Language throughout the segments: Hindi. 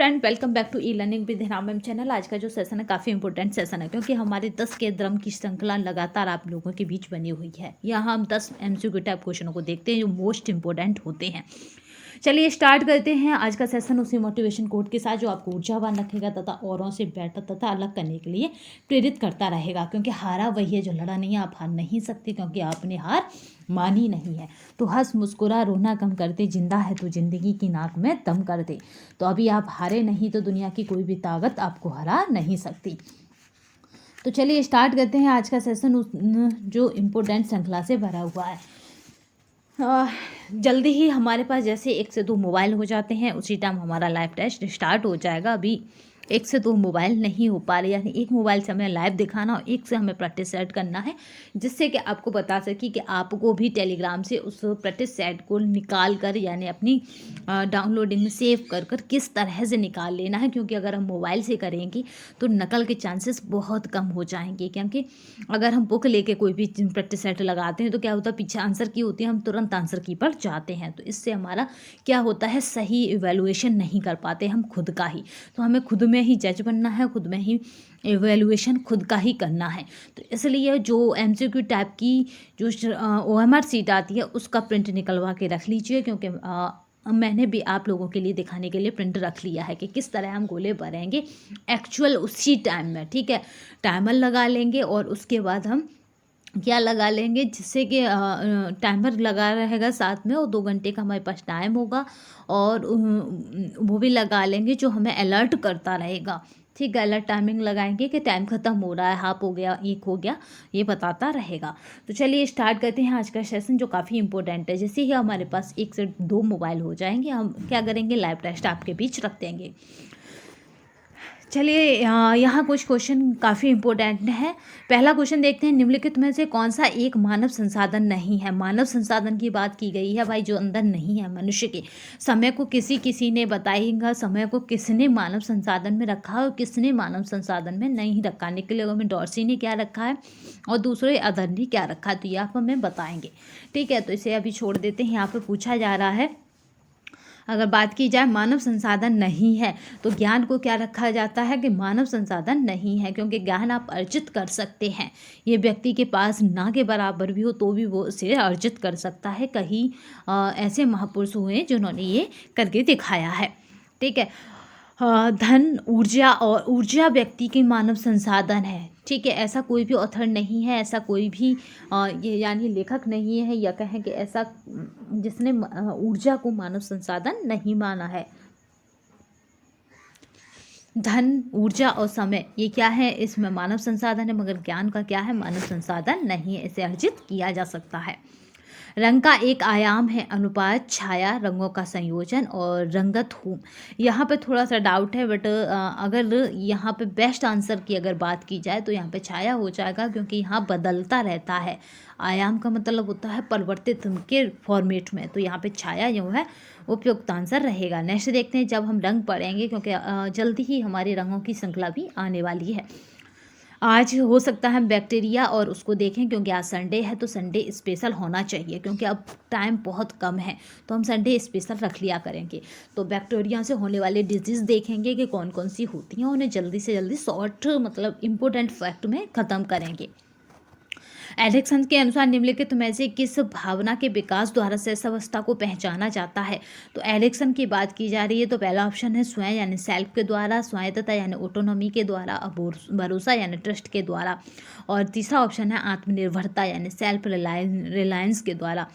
Friend, welcome back to e learning with Hina ma'am channel. आज का जो सेशन है काफ़ी इंपॉर्टेंट सेशन है क्योंकि हमारे 10 के क्रम की श्रृंखला लगातार आप लोगों के बीच बनी हुई है। यहाँ हम 10 एमसीक्यू टाइप क्वेश्चनों को देखते हैं जो मोस्ट इंपॉर्टेंट होते हैं। चलिए स्टार्ट करते हैं आज का सेशन उसी मोटिवेशन कोट के साथ जो आपको ऊर्जावान रखेगा तथा औरों से बेहतर तथा अलग करने के लिए प्रेरित करता रहेगा। क्योंकि हारा वही है जो लड़ा नहीं है। आप हार नहीं सकते क्योंकि आपने हार मानी नहीं है। तो हंस मुस्कुरा रोना कम कर दे, जिंदा है तो जिंदगी की नाक में दम कर दे। तो अभी आप हारे नहीं तो दुनिया की कोई भी ताकत आपको हरा नहीं सकती। तो चलिए स्टार्ट करते हैं आज का सेशन जो इम्पोर्टेंट श्रृंखला से भरा हुआ है। जल्दी ही हमारे पास जैसे 1 से 2 मोबाइल हो जाते हैं उसी टाइम हमारा लाइव टेस्ट स्टार्ट हो जाएगा। अभी 1 से 2 मोबाइल नहीं हो पा रहे, यानी एक मोबाइल से हमें लाइव दिखाना और एक से हमें प्रैक्टिस सेट करना है, जिससे कि आपको बता सकी कि आपको भी टेलीग्राम से उस प्रैक्टिस सेट को निकाल कर यानी अपनी डाउनलोडिंग में सेव कर कर किस तरह से निकाल लेना है। क्योंकि अगर हम मोबाइल से करेंगे तो नकल के चांसेस बहुत कम हो जाएंगे। क्योंकि अगर हम बुक लेके कोई भी प्रैक्टिस सेट लगाते हैं तो क्या होता है, पीछे आंसर की होती है, हम तुरंत आंसर की पर जाते हैं। तो इससे हमारा क्या होता है, सही इवैल्यूएशन नहीं कर पाते हम खुद का ही। तो हमें खुद में ही जज बनना है, खुद में ही इवैल्यूएशन खुद का ही करना है। तो इसलिए जो एमसीक्यू टाइप की जो ओएमआर सीट आती है उसका प्रिंट निकलवा के रख लीजिए। क्योंकि मैंने भी आप लोगों के लिए दिखाने के लिए प्रिंट रख लिया है कि किस तरह हम गोले भरेंगे एक्चुअल उसी टाइम में। ठीक है, टाइमर लगा लेंगे और उसके बाद हम क्या लगा लेंगे, जिससे कि टाइमर लगा रहेगा साथ में और 2 घंटे का हमारे पास टाइम होगा। और वो भी लगा लेंगे जो हमें अलर्ट करता रहेगा। ठीक है, अलर्ट टाइमिंग लगाएंगे कि टाइम ख़त्म हो रहा है, हाफ हो गया, 1 हो गया, ये बताता रहेगा। तो चलिए स्टार्ट करते हैं आज का सेशन जो काफ़ी इंपॉर्टेंट है। जैसे ही हमारे पास 1 से 2 मोबाइल हो जाएंगे हम क्या करेंगे, लाइव टेस्ट आपके बीच रख देंगे। चलिए यहाँ कुछ क्वेश्चन काफ़ी इंपॉर्टेंट है। पहला क्वेश्चन देखते हैं, निम्नलिखित में से कौन सा एक मानव संसाधन नहीं है। मानव संसाधन की बात की गई है भाई, जो अंदर नहीं है मनुष्य के। समय को किसी ने बताएगा, समय को किसने मानव संसाधन में रखा और किसने मानव संसाधन में नहीं रखा। निकले में डॉर्सी ने क्या रखा है और दूसरे अदर ने क्या रखा है, तो ये आप हमें बताएंगे। ठीक है, तो इसे अभी छोड़ देते हैं। यहाँ पर पूछा जा रहा है, अगर बात की जाए मानव संसाधन नहीं है तो ज्ञान को क्या रखा जाता है कि मानव संसाधन नहीं है। क्योंकि ज्ञान आप अर्जित कर सकते हैं, ये व्यक्ति के पास ना के बराबर भी हो तो भी वो उसे अर्जित कर सकता है। कहीं ऐसे महापुरुष हुए जिन्होंने ये करके दिखाया है। ठीक है, धन, ऊर्जा और ऊर्जा व्यक्ति की मानव संसाधन है। ठीक है, ऐसा कोई भी ऑथर नहीं है, ऐसा कोई भी ये यानी लेखक नहीं है या कहें कि ऐसा जिसने ऊर्जा को मानव संसाधन नहीं माना है। धन, ऊर्जा और समय ये क्या है, इसमें मानव संसाधन है, मगर ज्ञान का क्या है, मानव संसाधन नहीं है, इसे अर्जित किया जा सकता है। रंग का एक आयाम है अनुपात, छाया, रंगों का संयोजन और रंगत हूँ। यहाँ पे थोड़ा सा डाउट है, बट अगर यहाँ पे बेस्ट आंसर की अगर बात की जाए तो यहाँ पे छाया हो जाएगा। क्योंकि यहाँ बदलता रहता है, आयाम का मतलब होता है परिवर्तित के फॉर्मेट में, तो यहाँ पे छाया जो है उपयुक्त आंसर रहेगा। नेक्स्ट देखते हैं जब हम रंग पढ़ेंगे, क्योंकि जल्दी ही हमारे रंगों की श्रृंखला भी आने वाली है। आज हो सकता है हम बैक्टीरिया और उसको देखें, क्योंकि आज संडे है तो संडे स्पेशल होना चाहिए। क्योंकि अब टाइम बहुत कम है तो हम संडे स्पेशल रख लिया करेंगे। तो बैक्टीरिया से होने वाले डिजीज़ देखेंगे कि कौन कौन सी होती हैं, उन्हें जल्दी से जल्दी शॉर्ट मतलब इम्पोर्टेंट फैक्ट में ख़त्म करेंगे। एरिक्सन के अनुसार निम्नलिखित में से किस भावना के विकास द्वारा शेष अवस्था को पहचाना जाता है। तो एरिक्सन की बात की जा रही है तो पहला ऑप्शन है स्वयं यानी सेल्फ के द्वारा, स्वायत्तता यानी ऑटोनॉमी के द्वारा, भरोसा यानी ट्रस्ट के द्वारा, और तीसरा ऑप्शन है आत्मनिर्भरता यानी सेल्फ रिलायंस के द्वारा।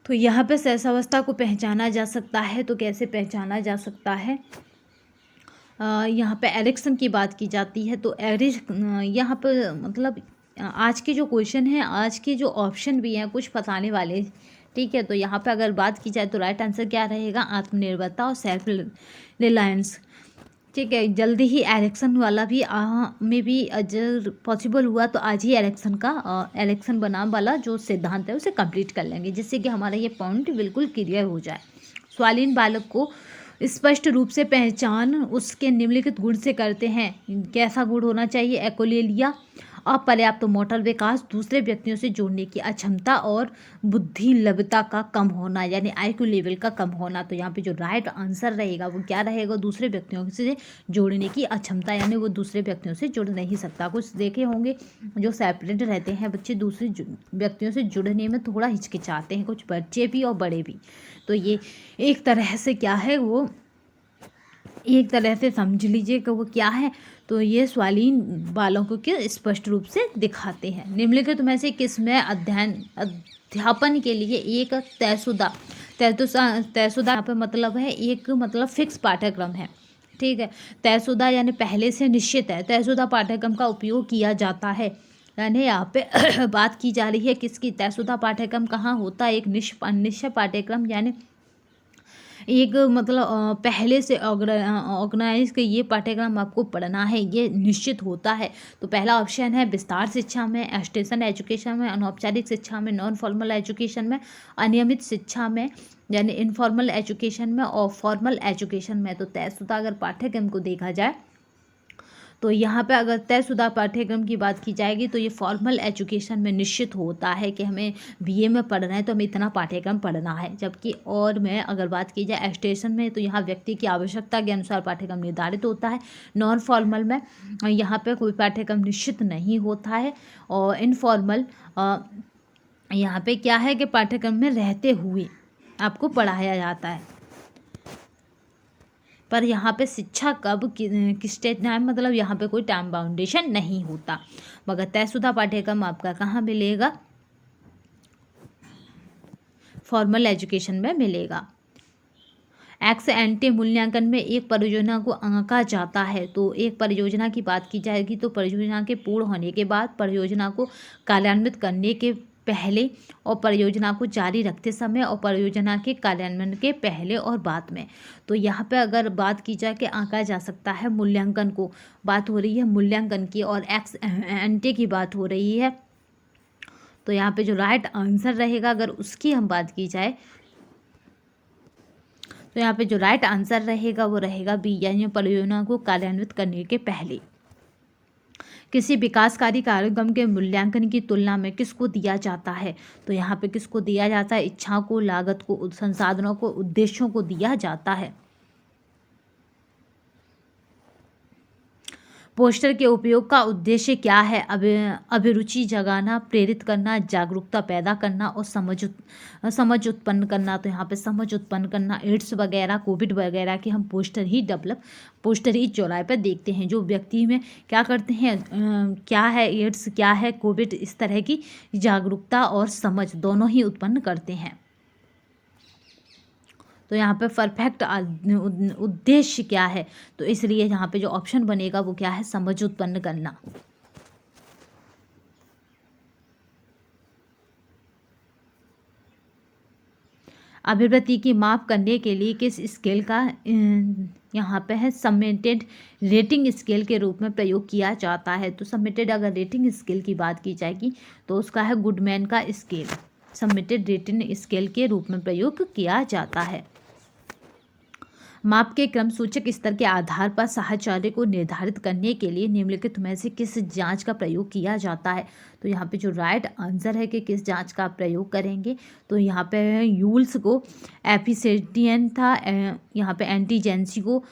तो यहाँ पे शेष अवस्था को पहचाना जा सकता है, तो कैसे पहचाना जा सकता है, यहाँ पे एरिक्सन की बात की जाती है। तो यहाँ पे मतलब आज के जो क्वेश्चन हैं, आज के जो ऑप्शन भी हैं कुछ फंसाने वाले। ठीक है, तो यहाँ पे अगर बात की जाए तो राइट आंसर क्या रहेगा, आत्मनिर्भरता और सेल्फ रिलायंस। ठीक है, जल्दी ही एरिक्सन वाला भी में भी अगर पॉसिबल हुआ तो आज ही एरिक्सन बनाम वाला जो सिद्धांत है उसे कंप्लीट कर लेंगे, जिससे कि हमारा ये पॉइंट बिल्कुल क्लियर हो जाए। स्वालीन बालक को स्पष्ट रूप से पहचान उसके निम्नलिखित गुण से करते हैं। कैसा गुण होना चाहिए, एकोलेलिया अपर्याप्त मोटर विकास, दूसरे व्यक्तियों से जुड़ने की अक्षमता और बुद्धि लब्धता का कम होना, यानी IQ लेवल का कम होना। तो यहाँ पे जो राइट आंसर रहेगा वो क्या रहेगा, दूसरे व्यक्तियों से जोड़ने की अक्षमता, यानी वो दूसरे व्यक्तियों से जुड़ नहीं सकता। कुछ देखे होंगे जो सेपरेट रहते हैं बच्चे, दूसरे व्यक्तियों से जुड़ने में थोड़ा हिचकिचाते हैं, कुछ बच्चे भी और बड़े भी। तो ये एक तरह से क्या है, वो एक तरह से समझ लीजिए कि वो क्या है, तो ये स्वालीन बालों को क्या स्पष्ट रूप से दिखाते हैं। निम्नलिखित में से किसमें अध्यापन के लिए एक तयशुदा यहाँ पे मतलब है एक मतलब फिक्स पाठ्यक्रम है, ठीक है। तयशुदा यानी पहले से निश्चित है, तयशुदा पाठ्यक्रम का उपयोग किया जाता है। यानी यहाँ पे बात की जा रही है किसकी, तयशुदा पाठ्यक्रम कहाँ होता है, एक निश्चित पाठ्यक्रम, यानी एक मतलब पहले से ऑर्गेनाइज के ये पाठ्यक्रम आपको पढ़ना है, ये निश्चित होता है। तो पहला ऑप्शन है विस्तार शिक्षा में, एक्सटेंशन एजुकेशन में, अनौपचारिक शिक्षा में, नॉन फॉर्मल एजुकेशन में, अनियमित शिक्षा में यानी इनफॉर्मल एजुकेशन में, और फॉर्मल एजुकेशन में। तो तयशुदा अगर पाठ्यक्रम को देखा जाए तो यहाँ पे अगर तयशुदा पाठ्यक्रम की बात की जाएगी तो ये फॉर्मल एजुकेशन में निश्चित होता है कि हमें BA में पढ़ना है तो हमें इतना पाठ्यक्रम पढ़ना है। जबकि और में अगर बात की जाए एक्सटेंशन में तो यहाँ व्यक्ति की आवश्यकता के अनुसार पाठ्यक्रम निर्धारित होता है। नॉन फॉर्मल में यहाँ पे कोई पाठ्यक्रम निश्चित नहीं होता है। और इनफॉर्मल यहाँ पे क्या है कि पाठ्यक्रम में रहते हुए आपको पढ़ाया जाता है, पर यहाँ पे शिक्षा कब किस टाइम मतलब यहाँ पे कोई टाइम बाउंडेशन नहीं होता। मगर तयशुदा पाठ्यक्रम आपका कहाँ मिलेगा, फॉर्मल एजुकेशन में मिलेगा। एक्स एंटी मूल्यांकन में एक परियोजना को आंका जाता है। तो एक परियोजना की बात की जाएगी तो परियोजना के पूर्ण होने के बाद, परियोजना को कार्यान्वित करने के पहले, और परियोजना को जारी रखते समय, और परियोजना के कार्यान्वयन के पहले और बाद में। तो यहाँ पे अगर बात की जाए कि आंका जा सकता है मूल्यांकन को, बात हो रही है मूल्यांकन की, और एक्स एंटे की बात हो रही है। तो यहाँ पे जो राइट आंसर रहेगा अगर उसकी हम बात की जाए तो यहाँ पे जो राइट आंसर रहेगा वो रहेगा B, यानी परियोजना को कार्यान्वित करने के पहले। किसी विकासकारी कार्यक्रम के मूल्यांकन की तुलना में किसको दिया जाता है, तो यहाँ पे किसको दिया जाता है, इच्छाओं को, लागत को, संसाधनों को, उद्देश्यों को दिया जाता है। पोस्टर के उपयोग का उद्देश्य क्या है, अभिरुचि जगाना, प्रेरित करना, जागरूकता पैदा करना और समझ उत्पन्न करना। तो यहाँ पे समझ उत्पन्न करना, एड्स वगैरह, कोविड वगैरह के हम पोस्टर ही चौराहे पर देखते हैं, जो व्यक्ति में क्या करते हैं, क्या है एड्स, क्या है कोविड, इस तरह की जागरूकता और समझ दोनों ही उत्पन्न करते हैं। तो यहाँ पे परफेक्ट उद्देश्य क्या है, तो इसलिए यहाँ पे जो ऑप्शन बनेगा वो क्या है, समझ उत्पन्न करना। अभिवृत्ति की माप करने के लिए किस स्केल का यहाँ पे है समेटेड रेटिंग स्केल के रूप में प्रयोग किया जाता है। तो समेटेड अगर रेटिंग स्केल की बात की जाएगी तो उसका है गुडमैन का स्केल, समेटेड रेटिंग स्केल के रूप में प्रयोग किया जाता है। माप के क्रम सूचक स्तर के आधार पर साहचर्य को निर्धारित करने के लिए निम्नलिखित में से किस जांच का प्रयोग किया जाता है। तो यहाँ पे जो राइट आंसर है कि किस जांच का प्रयोग करेंगे, तो यहाँ पे यूल्स को एफिशिएंट था, यहाँ पे एंटीजेंसी को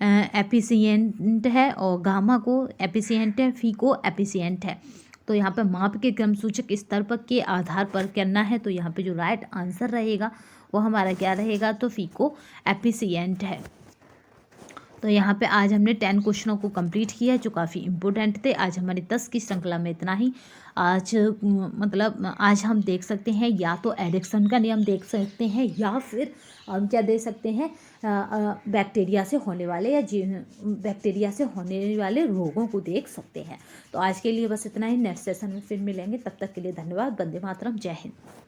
एफिशिएंट है, और गामा को एफिशिएंट है, फी को एफिशिएंट है। तो यहाँ पे माप के क्रम सूचक स्तर पर के आधार पर करना है। तो यहाँ पे जो राइट आंसर रहेगा वो हमारा क्या रहेगा, तो फी को एफिशिएंट है। तो यहाँ पे आज हमने 10 क्वेश्चनों को कंप्लीट किया जो काफ़ी इम्पोर्टेंट थे। आज हमारी 10 की श्रृंखला में इतना ही। आज मतलब आज हम देख सकते हैं या तो एडिक्सन का नियम देख सकते हैं, या फिर हम क्या दे सकते हैं, बैक्टीरिया से होने वाले या बैक्टीरिया से होने वाले रोगों को देख सकते हैं। तो आज के लिए बस इतना ही। नेक्स्ट सेशन में फिर मिलेंगे, तब तक के लिए धन्यवाद। वंदे मातरम, जय हिंद।